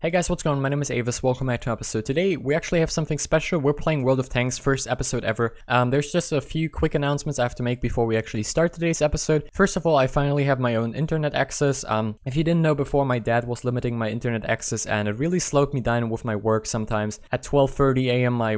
Hey guys, what's going on? My name is Avis. Welcome back to an episode. Today, we actually have something special. We're playing World of Tanks, first episode ever. There's just a few quick announcements I have to make before we actually start today's episode. First of all, I finally have my own internet access. If you didn't know before, my dad was limiting my internet access and it really slowed me down with my work sometimes. At 12:30 a.m. my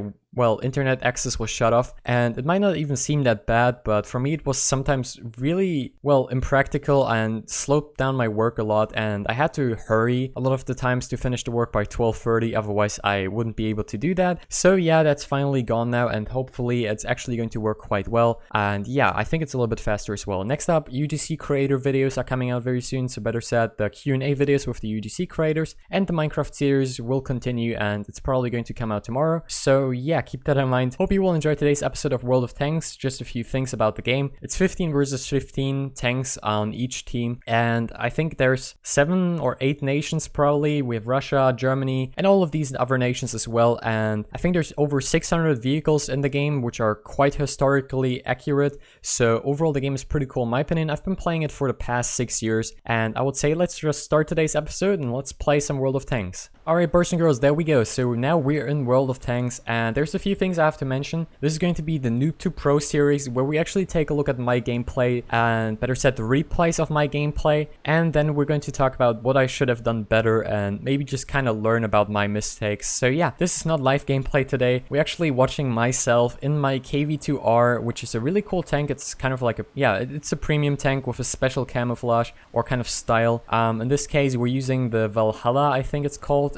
internet access was shut off, and it might not even seem that bad, but for me it was sometimes really, impractical and slowed down my work a lot, and I had to hurry a lot of the times to finish the work by 12:30, otherwise I wouldn't be able to do that. So yeah, that's finally gone now, and hopefully it's actually going to work quite well, and yeah, I think it's a little bit faster as well. Next up, UGC creator videos are coming out very soon, so better said, the Q&A videos with the UGC creators and the Minecraft series will continue, and it's probably going to come out tomorrow. So yeah, keep that in mind. Hope you will enjoy today's episode of World of Tanks. Just a few things about the game. It's 15 versus 15 tanks on each team, and I think there's 7 or 8 nations probably. We have Russia, Germany, and all of these other nations as well, and I think there's over 600 vehicles in the game, which are quite historically accurate. So overall the game is pretty cool in my opinion. I've been playing it for the past 6 years, and I would say let's just start today's episode and let's play some World of Tanks. Alright, boys and girls, there we go. So now we're in World of Tanks, and there's a few things I have to mention. This is going to be the Noob to Pro series, where we actually take a look at my gameplay, and better said, the replays of my gameplay, and then we're going to talk about what I should have done better, and maybe just kind of learn about my mistakes. So yeah, this is not live gameplay today. We're actually watching myself in my KV-2R, which is a really cool tank. It's kind of like it's a premium tank with a special camouflage or kind of style. In this case, we're using the Valhalla, I think it's called,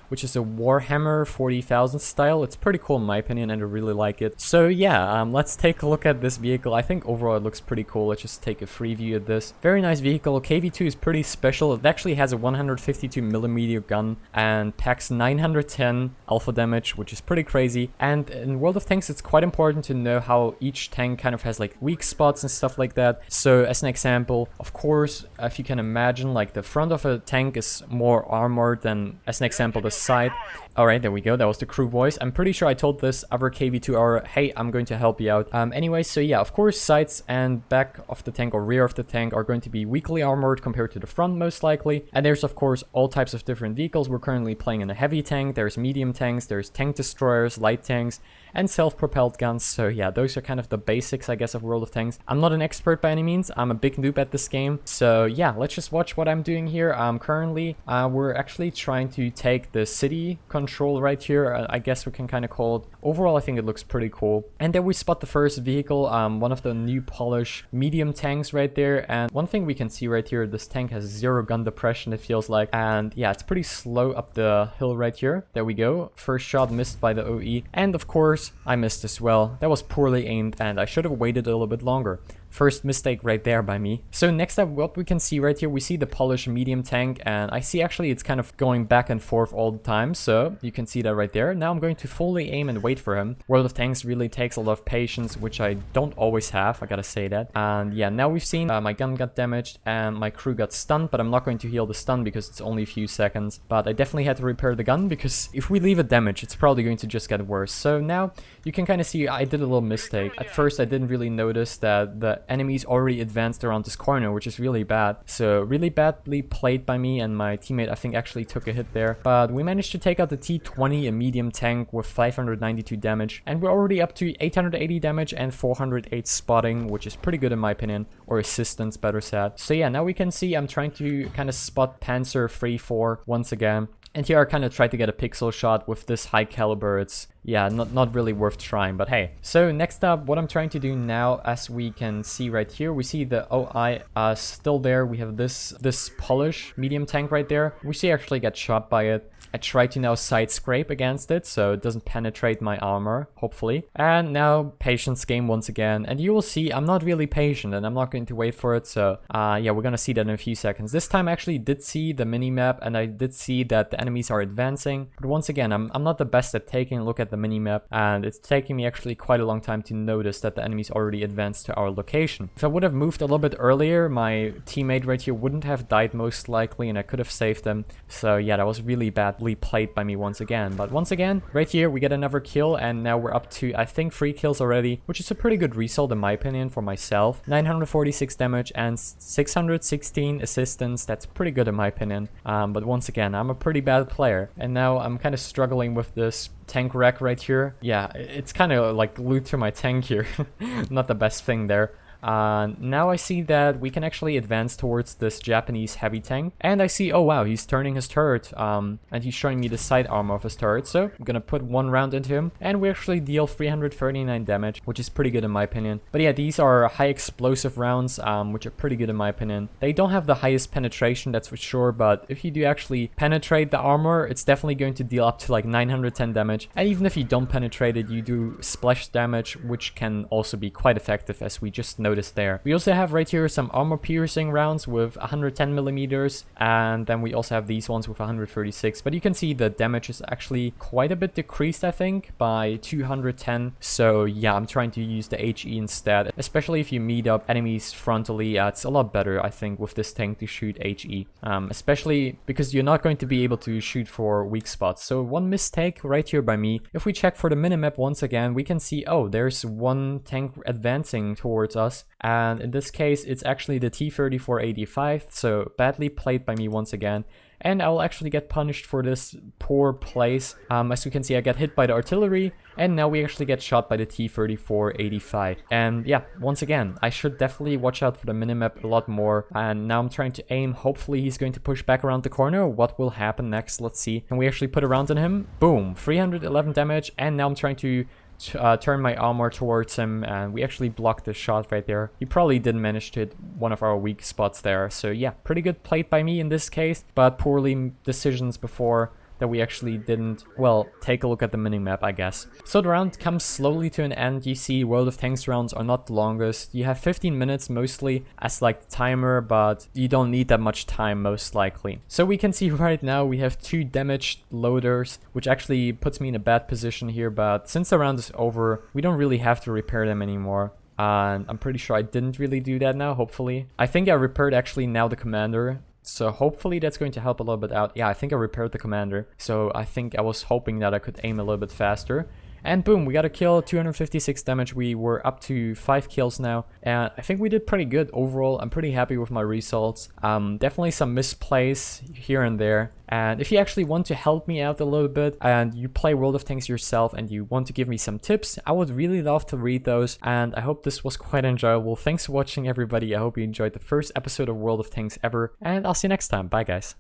which is a Warhammer 40,000 style. It's pretty cool in my opinion, and I really like it. So yeah, let's take a look at this vehicle. I think overall it looks pretty cool. Let's just take a free view of this. Very nice vehicle. KV-2 is pretty special. It actually has a 152mm gun and packs 910 alpha damage, which is pretty crazy. And in World of Tanks, it's quite important to know how each tank kind of has like weak spots and stuff like that. So as an example, of course, if you can imagine, like the front of a tank is more armored than, as an example, the side. Alright, there we go. That was the crew voice. I'm pretty sure I told this other KV-2R, hey, I'm going to help you out. Anyway, so yeah, of course, sides and back of the tank or rear of the tank are going to be weakly armored compared to the front, most likely. And there's, of course, all types of different vehicles. We're currently playing in a heavy tank. There's medium tanks, there's tank destroyers, light tanks, and self-propelled guns. So yeah, those are kind of the basics, I guess, of World of Tanks. I'm not an expert by any means. I'm a big noob at this game. So yeah, let's just watch what I'm doing here. Currently, we're actually trying to take the city control right here. I guess we can kind of call it. Overall, I think it looks pretty cool. And then we spot the first vehicle, one of the new Polish medium tanks right there. And one thing we can see right here, this tank has 0 gun depression, it feels like. And yeah, it's pretty slow up the hill right here. There we go. First shot missed by the OE. And of course, I missed as well. That was poorly aimed, and I should have waited a little bit longer. First mistake right there by me. So next up, what we can see right here, we see the Polish medium tank, and I see actually it's kind of going back and forth all the time, so you can see that right there. Now I'm going to fully aim and wait for him. World of Tanks really takes a lot of patience, which I don't always have, I gotta say that. And yeah, now we've seen my gun got damaged and my crew got stunned, but I'm not going to heal the stun because it's only a few seconds. But I definitely had to repair the gun, because if we leave it damaged, it's probably going to just get worse. So now you can kind of see I did a little mistake. At first I didn't really notice that the enemies already advanced around this corner, which is really bad. So really badly played by me, and my teammate I think actually took a hit there. But we managed to take out the T-20, a medium tank with 592 damage, and we're already up to 880 damage and 408 spotting, which is pretty good in my opinion, or assistance better said. So yeah, now we can see I'm trying to kind of spot Panzer 3-4 once again. And here I kind of tried to get a pixel shot with this high caliber. It's, yeah, not really worth trying, but hey. So next up, what I'm trying to do now, as we can see right here, we see the OI still there. We have this Polish medium tank right there. We see I actually get shot by it. I try to now side scrape against it so it doesn't penetrate my armor, hopefully. And now patience game once again, and you will see I'm not really patient and I'm not going to wait for it. So yeah, we're gonna see that in a few seconds. This time I actually did see the mini map, and I did see that the enemies are advancing, but once again I'm not the best at taking a look at the mini-map, and it's taking me actually quite a long time to notice that the enemy's already advanced to our location. If I would have moved a little bit earlier, my teammate right here wouldn't have died most likely, and I could have saved them. So yeah, that was really badly played by me once again. But once again, right here, we get another kill, and now we're up to, I think, 3 kills already, which is a pretty good result in my opinion for myself. 946 damage and 616 assistance. That's pretty good in my opinion. But once again, I'm a pretty bad player, and now I'm kind of struggling with this tank wreck right here. Yeah, it's kind of like glued to my tank here. Not the best thing there. Now I see that we can actually advance towards this Japanese heavy tank, and I see, oh wow, he's turning his turret, and he's showing me the side armor of his turret, so I'm gonna put 1 round into him, and we actually deal 339 damage, which is pretty good in my opinion. But yeah, these are high explosive rounds, which are pretty good in my opinion. They don't have the highest penetration, that's for sure, but if you do actually penetrate the armor, it's definitely going to deal up to like 910 damage, and even if you don't penetrate it, you do splash damage, which can also be quite effective, as we just noticed there. We also have right here some armor piercing rounds with 110 millimeters, and then we also have these ones with 136, but you can see the damage is actually quite a bit decreased, I think, by 210. So yeah, I'm trying to use the HE instead, especially if you meet up enemies frontally. It's a lot better, I think, with this tank to shoot HE, especially because you're not going to be able to shoot for weak spots. So one mistake right here by me, if we check for the minimap once again, we can see, oh, there's one tank advancing towards us, and in this case it's actually the T-34-85, so badly played by me once again. And I'll actually get punished for this poor place. As you can see, I get hit by the artillery, and now we actually get shot by the T-34-85. And yeah, once again, I should definitely watch out for the minimap a lot more. And now I'm trying to aim. Hopefully he's going to push back around the corner. What will happen next? Let's see. Can we actually put a round on him? Boom, 311 damage. And now I'm trying to turn my armor towards him, and we actually blocked the shot right there. He probably didn't manage to hit one of our weak spots there. So yeah, pretty good played by me in this case, but poorly decisions before that we actually didn't, well, take a look at the minimap, I guess. So the round comes slowly to an end. You see World of Tanks rounds are not the longest. You have 15 minutes mostly as like the timer, but you don't need that much time most likely. So we can see right now we have 2 damaged loaders, which actually puts me in a bad position here, but since the round is over, we don't really have to repair them anymore. And I'm pretty sure I didn't really do that now, hopefully. I think I repaired actually now the commander. So hopefully that's going to help a little bit out. Yeah, I think I repaired the commander. So I think I was hoping that I could aim a little bit faster. And boom, we got a kill, 256 damage. We were up to 5 kills now. And I think we did pretty good overall. I'm pretty happy with my results. Definitely some misplays here and there. And if you actually want to help me out a little bit and you play World of Tanks yourself and you want to give me some tips, I would really love to read those. And I hope this was quite enjoyable. Thanks for watching, everybody. I hope you enjoyed the first episode of World of Tanks ever. And I'll see you next time. Bye, guys.